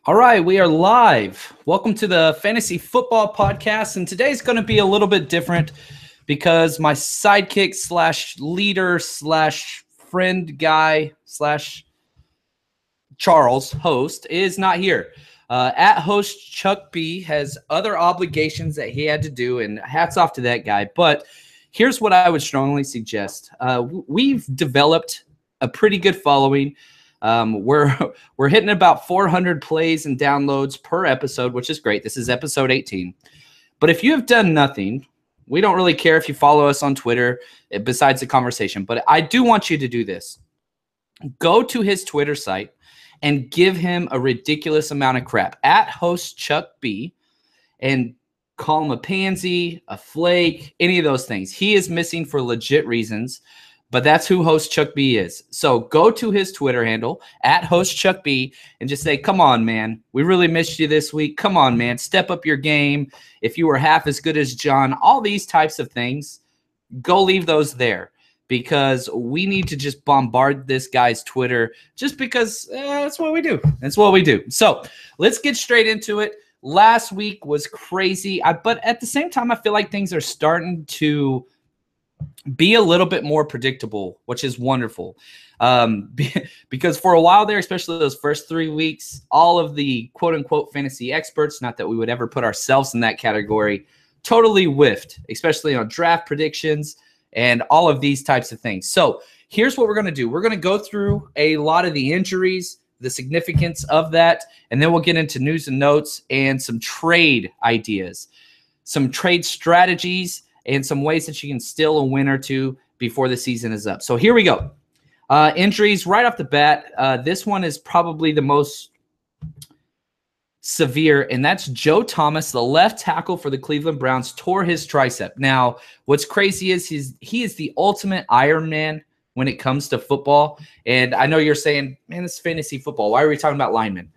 All right, we are live. Welcome to the Fantasy Football Podcast, and today's going to be a little bit different because my sidekick slash leader slash friend guy slash Charles, host, is not here. At host Chuck B has other obligations that he had to do, and hats off to that guy. But here's what I would strongly suggest. We've developed a pretty good following. We're hitting about 400 plays and downloads per episode, which is great. This is episode 18. But if you have done nothing, we don't really care if you follow us on Twitter besides the conversation. But I do want you to do this. Go to his Twitter site and give him a ridiculous amount of crap at host Chuck B and call him a pansy, a flake, any of those things. He is missing for legit reasons. But that's who host Chuck B is. So go to his Twitter handle, at host Chuck B, and just say, come on, man. We really missed you this week. Come on, man. Step up your game. If you were half as good as John, all these types of things, go leave those there because we need to just bombard this guy's Twitter just because that's what we do. That's what we do. So let's get straight into it. Last week was crazy, but at the same time, I feel like things are starting to be a little bit more predictable, which is wonderful. Because for a while there, especially those first 3 weeks, all of the quote-unquote fantasy experts, not that we would ever put ourselves in that category, totally whiffed, especially on draft predictions and all of these types of things. So here's what we're going to do. We're going to go through a lot of the injuries, the significance of that, and then we'll get into news and notes and some trade ideas, some trade strategies, and some ways that you can steal a win or two before the season is up. So here we go. Injuries right off the bat. This one is probably the most severe, and that's Joe Thomas, the left tackle for the Cleveland Browns, tore his tricep. Now, what's crazy is he is the ultimate Iron Man when it comes to football. And I know you're saying, man, this is fantasy football. Why are we talking about linemen?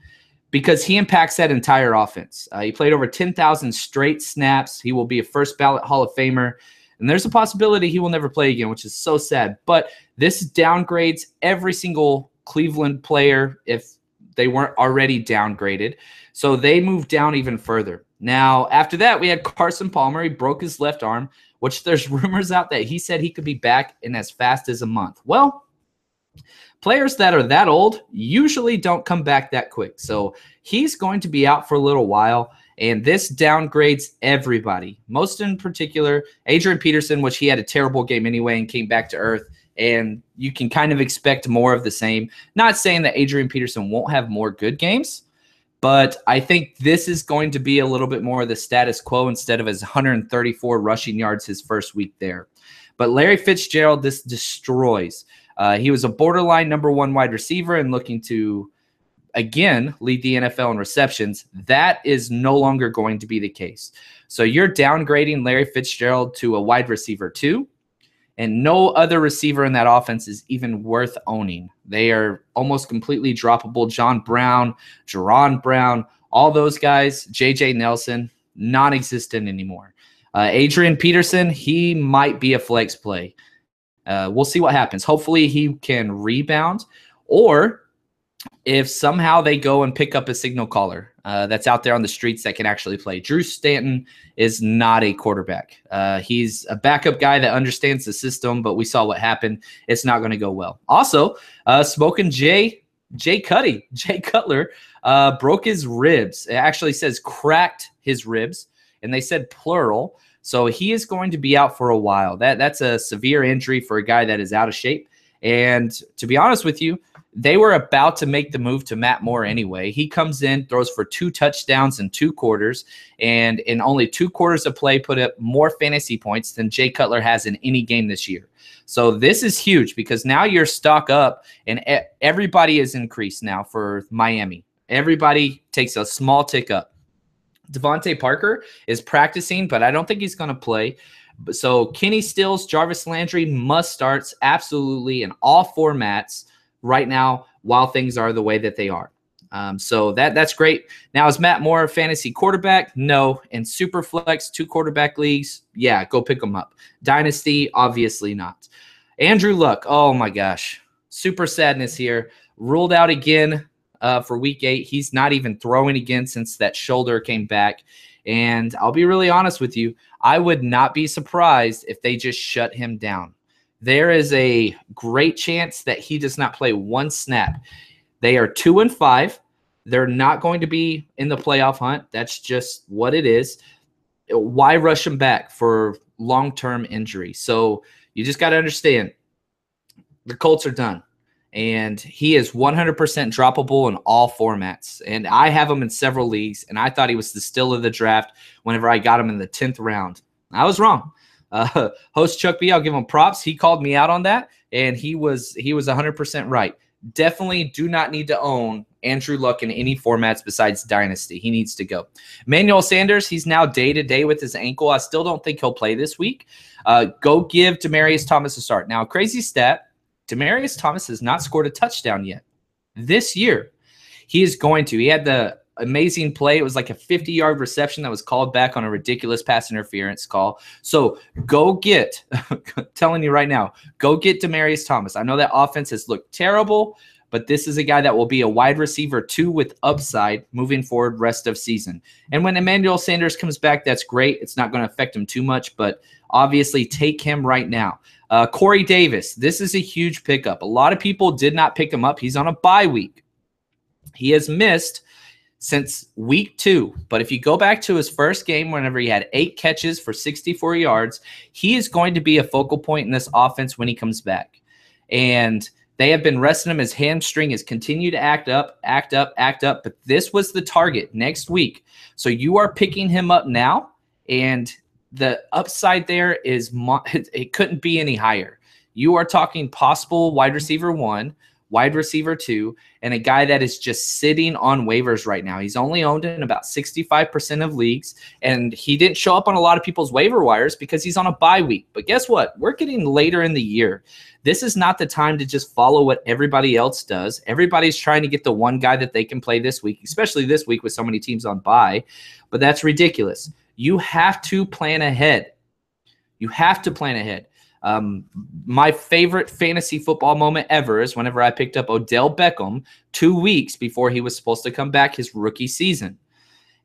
Because he impacts that entire offense. He played over 10,000 straight snaps. He will be a first ballot Hall of Famer. And there's a possibility he will never play again, which is so sad. But this downgrades every single Cleveland player if they weren't already downgraded. So they moved down even further. Now, after that, we had Carson Palmer. He broke his left arm, which there's rumors out that he said he could be back in as fast as a month. Well, players that are that old usually don't come back that quick. So he's going to be out for a little while, and this downgrades everybody. Most in particular, Adrian Peterson, which he had a terrible game anyway and came back to earth, and you can kind of expect more of the same. Not saying that Adrian Peterson won't have more good games, but I think this is going to be a little bit more of the status quo instead of his 134 rushing yards his first week there. But Larry Fitzgerald, this destroys. He was a borderline number one wide receiver and looking to, again, lead the NFL in receptions. That is no longer going to be the case. So you're downgrading Larry Fitzgerald to a wide receiver 2, and no other receiver in that offense is even worth owning. They are almost completely droppable. John Brown, Jerron Brown, all those guys, J.J. Nelson, non-existent anymore. Adrian Peterson, he might be a flex play. We'll see what happens. Hopefully he can rebound, or if somehow they go and pick up a signal caller that's out there on the streets that can actually play. Drew Stanton is not a quarterback. He's a backup guy that understands the system, but we saw what happened. It's not going to go well. Also, Smoking Jay Cutler broke his ribs. It actually says cracked his ribs, and they said plural. So he is going to be out for a while. That's a severe injury for a guy that is out of shape. And to be honest with you, they were about to make the move to Matt Moore anyway. He comes in, throws for 2 touchdowns in 2 quarters, and in only 2 quarters of play put up more fantasy points than Jay Cutler has in any game this year. So this is huge because now you're stock up, and everybody is increased now for Miami. Everybody takes a small tick up. Devontae Parker is practicing, but I don't think he's going to play. So Kenny Stills, Jarvis Landry must starts absolutely in all formats right now while things are the way that they are. So that's great. Now, is Matt Moore a fantasy quarterback? No. In super flex 2 quarterback leagues, yeah, go pick them up. Dynasty, obviously not. Andrew Luck, oh my gosh. Super sadness here. Ruled out again for week 8. He's not even throwing again since that shoulder came back. And I'll be really honest with you, I would not be surprised if they just shut him down. There is a great chance that he does not play one snap. They are 2-5. They're not going to be in the playoff hunt. That's just what it is. Why rush him back for long-term injury? So you just got to understand, the Colts are done. And he is 100% droppable in all formats. And I have him in several leagues, and I thought he was the steal of the draft whenever I got him in the 10th round. I was wrong. Host Chuck B, I'll give him props. He called me out on that, and he was 100% right. Definitely do not need to own Andrew Luck in any formats besides Dynasty. He needs to go. Emmanuel Sanders, he's now day-to-day with his ankle. I still don't think he'll play this week. Go give Demaryius Thomas a start. Now, crazy stat, Demaryius Thomas has not scored a touchdown yet this year. He is going to. He had the amazing play. It was like a 50-yard reception that was called back on a ridiculous pass interference call. So go get, telling you right now, go get Demaryius Thomas. I know that offense has looked terrible, but this is a guy that will be a wide receiver 2 with upside moving forward rest of season. And when Emmanuel Sanders comes back, that's great. It's not going to affect him too much, but obviously take him right now. Corey Davis, this is a huge pickup. A lot of people did not pick him up. He's on a bye week. He has missed since week 2. But if you go back to his first game, whenever he had 8 catches for 64 yards, he is going to be a focal point in this offense when he comes back. And they have been resting him. His hamstring has continued to act up. But this was the target next week. So you are picking him up now, and the upside there is it couldn't be any higher. You are talking possible wide receiver 1, wide receiver 2, and a guy that is just sitting on waivers right now. He's only owned in about 65% of leagues, and he didn't show up on a lot of people's waiver wires because he's on a bye week. But guess what? We're getting later in the year. This is not the time to just follow what everybody else does. Everybody's trying to get the one guy that they can play this week, especially this week with so many teams on bye. But that's ridiculous. You have to plan ahead. You have to plan ahead. My favorite fantasy football moment ever is whenever I picked up Odell Beckham 2 weeks before he was supposed to come back his rookie season.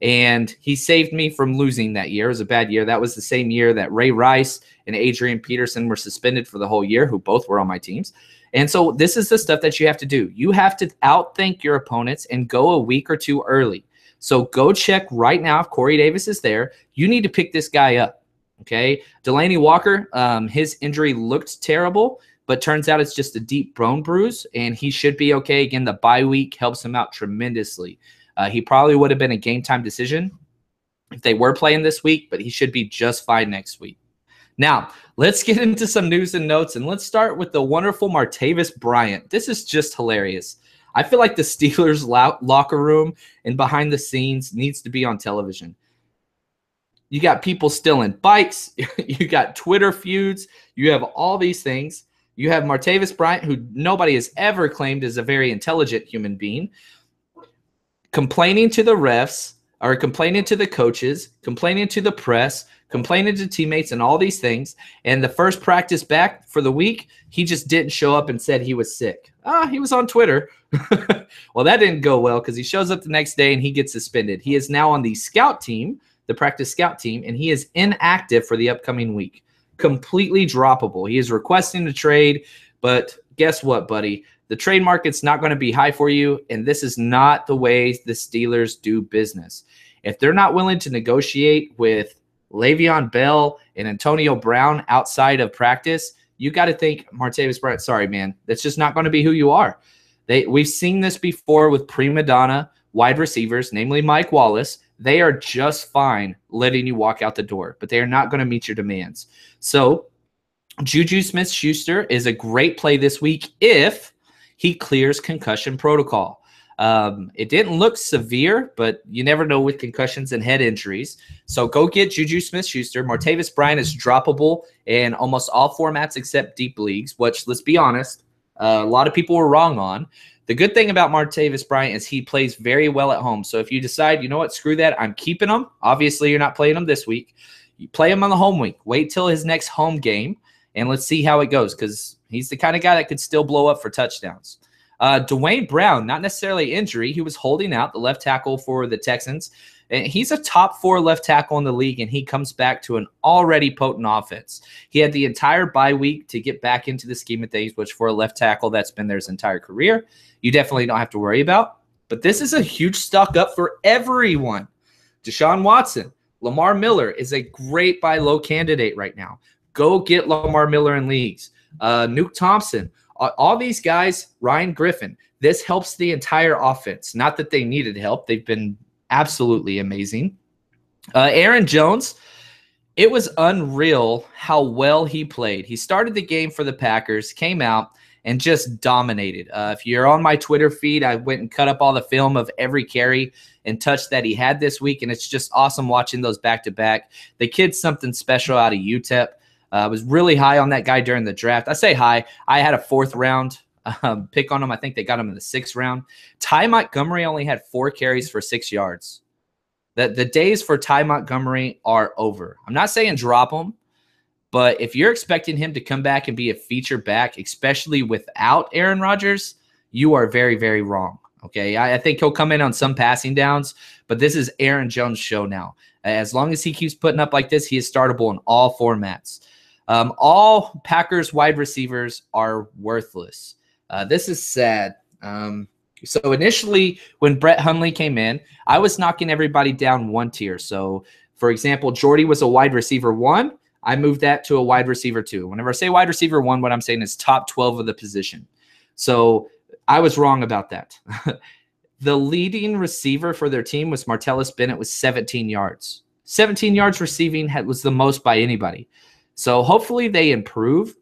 And he saved me from losing that year. It was a bad year. That was the same year that Ray Rice and Adrian Peterson were suspended for the whole year, who both were on my teams. And so this is the stuff that you have to do. You have to outthink your opponents and go a week or 2 early. So go check right now if Corey Davis is there. You need to pick this guy up, okay? Delaney Walker, his injury looked terrible, but turns out it's just a deep bone bruise, and he should be okay. Again, the bye week helps him out tremendously. He probably would have been a game-time decision if they were playing this week, but he should be just fine next week. Now, let's get into some news and notes, and let's start with the wonderful Martavis Bryant. This is just hilarious. I feel like the Steelers locker room and behind the scenes needs to be on television. You got people stealing bikes. You got Twitter feuds. You have all these things. You have Martavis Bryant, who nobody has ever claimed is a very intelligent human being, complaining to the refs, or complaining to the coaches, complaining to the press, complaining to teammates, and all these things. And the first practice back for the week, he just didn't show up and said he was sick. He was on Twitter. Well, that didn't go well because he shows up the next day and he gets suspended. He is now on the scout team, the practice scout team, and he is inactive for the upcoming week. Completely droppable. He is requesting a trade, but guess what, buddy? The trade market's not going to be high for you, and this is not the way the Steelers do business. If they're not willing to negotiate with Le'Veon Bell and Antonio Brown outside of practice, you got to think, Martavis Bryant, sorry, man, that's just not going to be who you are. We've seen this before with prima donna wide receivers, namely Mike Wallace. They are just fine letting you walk out the door, but they are not going to meet your demands. So Juju Smith-Schuster is a great play this week if he clears concussion protocol. It didn't look severe, but you never know with concussions and head injuries. So go get Juju Smith-Schuster. Martavis Bryant is droppable in almost all formats except deep leagues, which, let's be honest, a lot of people were wrong on. The good thing about Martavis Bryant is he plays very well at home. So if you decide, you know what, screw that, I'm keeping him. Obviously, you're not playing him this week. You play him on the home week. Wait till his next home game, and let's see how it goes because he's the kind of guy that could still blow up for touchdowns. Dwayne Brown, not necessarily injury. He was holding out, the left tackle for the Texans. And he's a top 4 left tackle in the league, and he comes back to an already potent offense. He had the entire bye week to get back into the scheme of things, which for a left tackle that's been there his entire career, you definitely don't have to worry about. But this is a huge stock up for everyone. Deshaun Watson, Lamar Miller is a great buy low candidate right now. Go get Lamar Miller in leagues. Nuke Thompson, all these guys, Ryan Griffin, this helps the entire offense. Not that they needed help. They've been absolutely amazing. Aaron Jones, it was unreal how well he played. He started the game for the Packers, came out, and just dominated. If you're on my Twitter feed, I went and cut up all the film of every carry and touch that he had this week, and it's just awesome watching those back-to-back. The kid's something special out of UTEP. I was really high on that guy during the draft. I say high. I had a 4th round pick on him. I think they got him in the 6th round. Ty Montgomery only had 4 carries for 6 yards. The days for Ty Montgomery are over. I'm not saying drop him, but if you're expecting him to come back and be a feature back, especially without Aaron Rodgers, you are very, very wrong. Okay, I think he'll come in on some passing downs, but this is Aaron Jones' show now. As long as he keeps putting up like this, he is startable in all formats. All Packers wide receivers are worthless. This is sad. So initially, when Brett Hundley came in, I was knocking everybody down 1 tier. So, for example, Jordy was a wide receiver 1. I moved that to a wide receiver 2. Whenever I say wide receiver 1, what I'm saying is top 12 of the position. So I was wrong about that. The leading receiver for their team was Martellus Bennett with 17 yards. 17 yards receiving was the most by anybody. So hopefully they improve.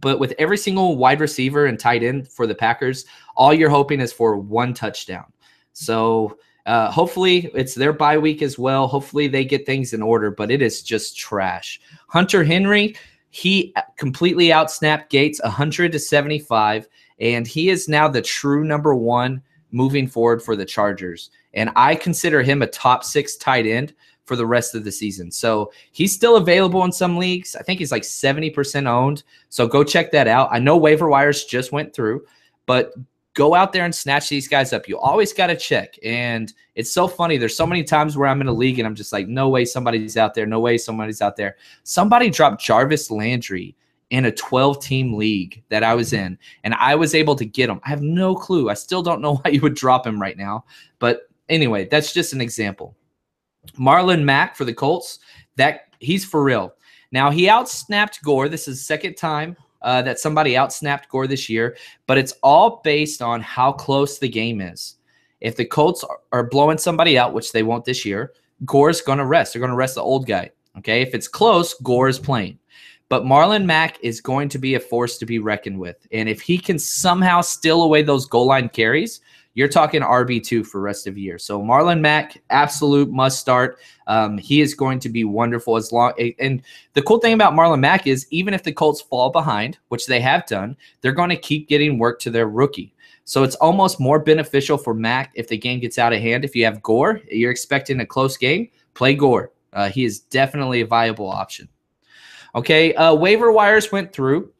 But with every single wide receiver and tight end for the Packers, all you're hoping is for 1 touchdown. So hopefully it's their bye week as well. Hopefully they get things in order, but it is just trash. Hunter Henry, he completely outsnapped Gates 100-75, and he is now the true number 1 moving forward for the Chargers. And I consider him a top 6 tight end for the rest of the season. So he's still available in some leagues. I think he's like 70% owned. So go check that out. I know waiver wires just went through, but go out there and snatch these guys up. You always got to check. And it's so funny. There's so many times where I'm in a league and I'm just like, no way somebody's out there. No way somebody's out there. Somebody dropped Jarvis Landry in a 12-team league that I was in, and I was able to get him. I have no clue. I still don't know why you would drop him right now. But anyway, that's just an example. Marlon Mack for the Colts, that he's for real. Now, he outsnapped Gore. This is the 2nd time that somebody outsnapped Gore this year, but it's all based on how close the game is. If the Colts are blowing somebody out, which they won't this year, Gore's going to rest. They're going to rest the old guy. Okay, if it's close, Gore is playing. But Marlon Mack is going to be a force to be reckoned with. And if he can somehow steal away those goal line carries, you're talking RB2 for the rest of the year. So Marlon Mack, absolute must start. He is going to be wonderful as long. And the cool thing about Marlon Mack is even if the Colts fall behind, which they have done, they're going to keep getting work to their rookie. So it's almost more beneficial for Mack if the game gets out of hand. If you have Gore, you're expecting a close game, play Gore. He is definitely a viable option. Okay, waiver wires went through.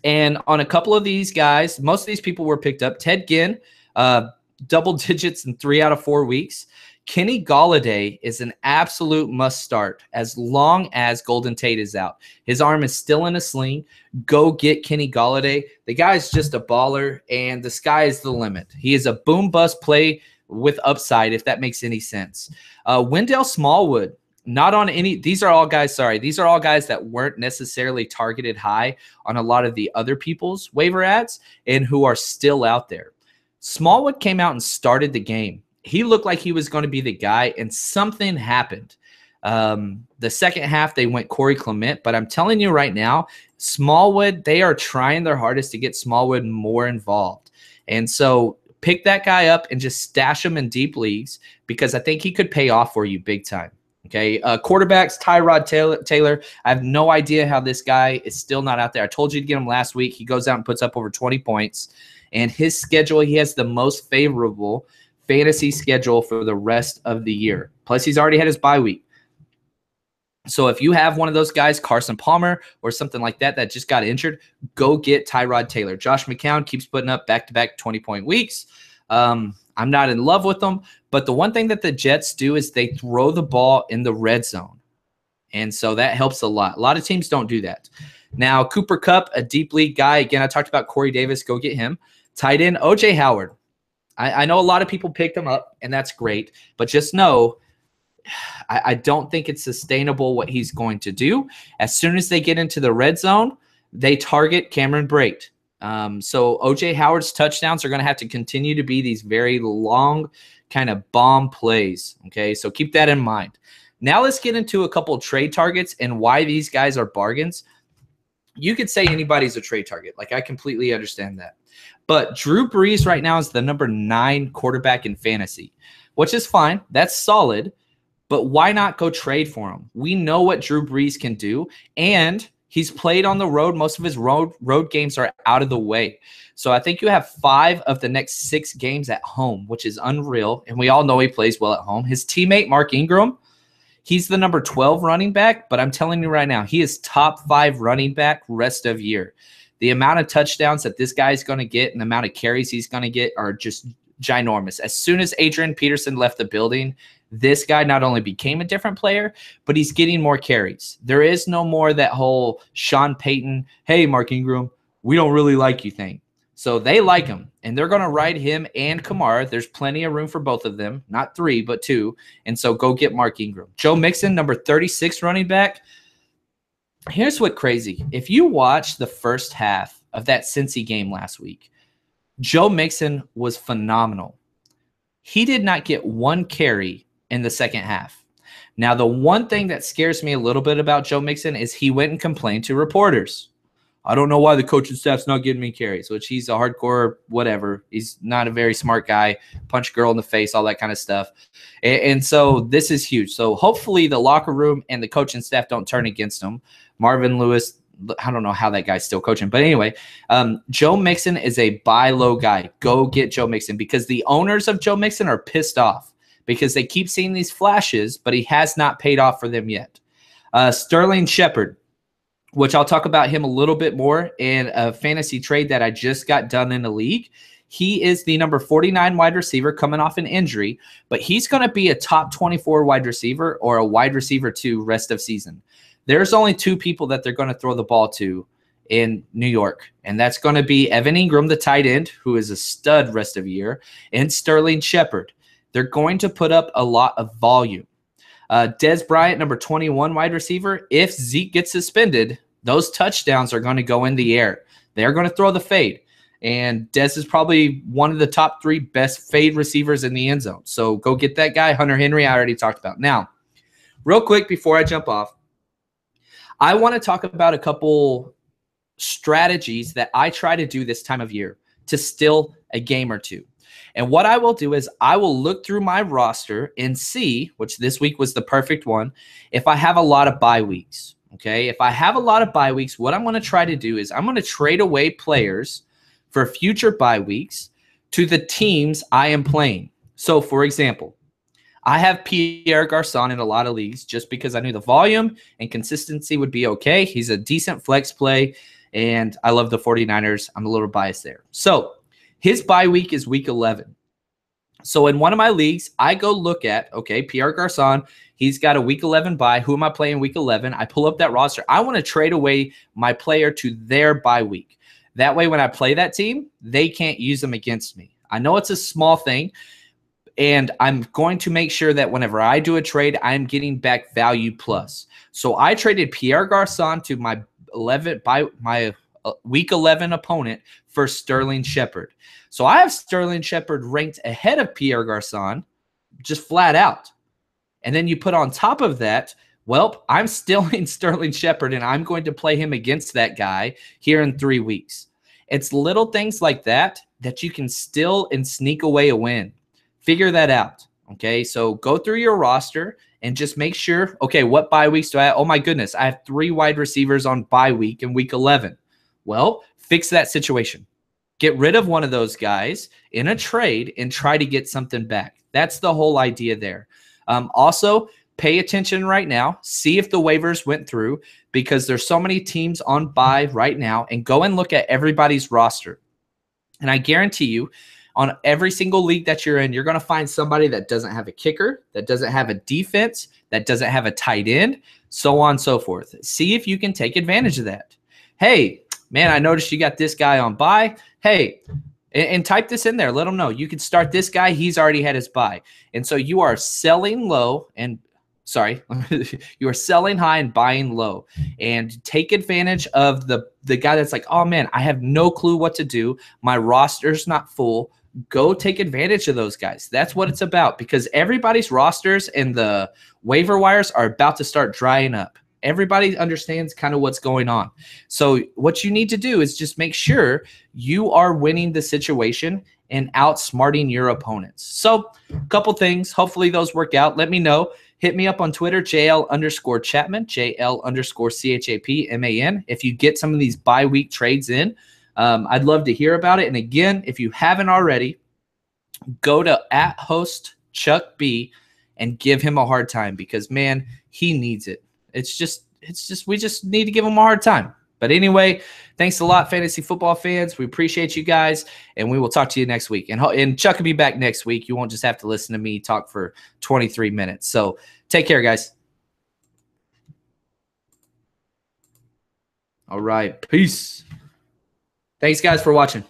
And on a couple of these guys, most of these people were picked up. Ted Ginn, double digits in 3 out of 4 weeks. Kenny Golladay is an absolute must start as long as Golden Tate is out. His arm is still in a sling. Go get Kenny Golladay. The guy's just a baller, and the sky is the limit. He is a boom bust play with upside, if that makes any sense. Wendell Smallwood, not on any – these are all guys that weren't necessarily targeted high on a lot of the other people's waiver ads and who are still out there. Smallwood came out and started the game. He looked like he was going to be the guy, and something happened. The second half, they went Corey Clement, but I'm telling you right now, Smallwood, they are trying their hardest to get Smallwood more involved. And so pick that guy up and just stash him in deep leagues because I think he could pay off for you big time. Okay, quarterbacks, Tyrod Taylor. I have no idea how this guy is still not out there. I told you to get him last week. He goes out and puts up over 20 points. And his schedule, he has the most favorable fantasy schedule for the rest of the year. Plus, he's already had his bye week. So if you have one of those guys, Carson Palmer or something like that, that just got injured, go get Tyrod Taylor. Josh McCown keeps putting up back-to-back 20-point weeks. I'm not in love with them, but the one thing that the Jets do is they throw the ball in the red zone. And so that helps a lot. A lot of teams don't do that. Now, Cooper Kupp, a deep league guy. Again, I talked about Corey Davis. Go get him. Tight end, O.J. Howard. I know a lot of people picked him up, and that's great. But just know, I don't think it's sustainable what he's going to do. As soon as they get into the red zone, they target Cameron Brate. So O.J. Howard's touchdowns are going to have to continue to be these very long kind of bomb plays. Okay, so keep that in mind. Now let's get into a couple of trade targets and why these guys are bargains. You could say anybody's a trade target. Like, I completely understand that. But Drew Brees right now is the number 9 quarterback in fantasy, which is fine. That's solid. But why not go trade for him? We know what Drew Brees can do, and he's played on the road. Most of his road games are out of the way. So I think you have 5 of the next 6 games at home, which is unreal. And we all know he plays well at home. His teammate, Mark Ingram, he's the number 12 running back, but I'm telling you right now, he is top 5 running back rest of year. The amount of touchdowns that this guy is going to get and the amount of carries he's going to get are just ginormous. As soon as Adrian Peterson left the building, this guy not only became a different player, but he's getting more carries. There is no more that whole Sean Payton, hey, Mark Ingram, we don't really like you thing. So they like him, and they're going to ride him and Kamara. There's plenty of room for both of them, not 3, but 2. And so go get Mark Ingram. Joe Mixon, number 36 running back. Here's what's crazy. If you watch the first half of that Cincy game last week, Joe Mixon was phenomenal. He did not get 1 carry in the second half. Now, the one thing that scares me a little bit about Joe Mixon is he went and complained to reporters. I don't know why the coaching staff's not getting me carries, which he's a hardcore whatever. He's not a very smart guy, punch girl in the face, all that kind of stuff. And so this is huge. So hopefully the locker room and the coaching staff don't turn against him. Marvin Lewis, I don't know how that guy's still coaching. But anyway, Joe Mixon is a buy low guy. Go get Joe Mixon because the owners of Joe Mixon are pissed off because they keep seeing these flashes, but he has not paid off for them yet. Sterling Shepard, which I'll talk about him a little bit more in a fantasy trade that I just got done in the league. He is the number 49 wide receiver coming off an injury, but he's going to be a top 24 wide receiver or a wide receiver 2 rest of season. There's only 2 people that they're going to throw the ball to in New York, and that's going to be Evan Ingram, the tight end, who is a stud rest of year, and Sterling Shepard. They're going to put up a lot of volume. Dez Bryant, number 21 wide receiver. If Zeke gets suspended, those touchdowns are going to go in the air. They're going to throw the fade. And Dez is probably one of the top 3 best fade receivers in the end zone. So go get that guy. Hunter Henry, I already talked about. Now, real quick before I jump off, I want to talk about a couple strategies that I try to do this time of year to steal a game or 2. And what I will do is I will look through my roster and see, which this week was the perfect one, if I have a lot of bye weeks. Okay, if I have a lot of bye weeks, what I'm going to try to do is I'm going to trade away players for future bye weeks to the teams I am playing. So, for example, I have Pierre Garçon in a lot of leagues just because I knew the volume and consistency would be okay. He's a decent flex play, and I love the 49ers. I'm a little biased there. So, his bye week is week 11. So in one of my leagues, I go look at, okay, Pierre Garçon, he's got a week 11 bye. Who am I playing week 11? I pull up that roster. I want to trade away my player to their bye week. That way, when I play that team, they can't use them against me. I know it's a small thing, and I'm going to make sure that whenever I do a trade, I'm getting back value plus. So I traded Pierre Garçon to my week 11 opponent for Sterling Shepard. So I have Sterling Shepard ranked ahead of Pierre Garçon, just flat out. And then you put on top of that, well, I'm still in Sterling Shepard, and I'm going to play him against that guy here in 3 weeks. It's little things like that that you can still and sneak away a win. Figure that out, okay? So go through your roster and just make sure, okay, what bye weeks do I have? Oh, my goodness, I have 3 wide receivers on bye week in week 11. Well, fix that situation. Get rid of one of those guys in a trade and try to get something back. That's the whole idea there. Also, pay attention right now. See if the waivers went through, because there's so many teams on bye right now, and go and look at everybody's roster. And I guarantee you, on every single league that you're in, you're going to find somebody that doesn't have a kicker, that doesn't have a defense, that doesn't have a tight end, so on and so forth. See if you can take advantage of that. Hey, man, I noticed you got this guy on bye. Hey, and type this in there. Let them know. You can start this guy. He's already had his bye. And so you are selling low and you are selling high and buying low, and take advantage of the guy that's like, oh man, I have no clue what to do. My roster's not full. Go take advantage of those guys. That's what it's about, because everybody's rosters and the waiver wires are about to start drying up. Everybody understands kind of what's going on. So what you need to do is just make sure you are winning the situation and outsmarting your opponents. So a couple things. Hopefully those work out. Let me know. Hit me up on Twitter, JL_Chapman, JL_CHAPMAN. If you get some of these bye week trades in, I'd love to hear about it. And again, if you haven't already, go to @HostChuckB and give him a hard time, because man, he needs it. We just need to give him a hard time. But anyway, thanks a lot, fantasy football fans. We appreciate you guys, and we will talk to you next week. And Chuck will be back next week. You won't just have to listen to me talk for 23 minutes. So take care, guys. All right. Peace. Thanks, guys, for watching.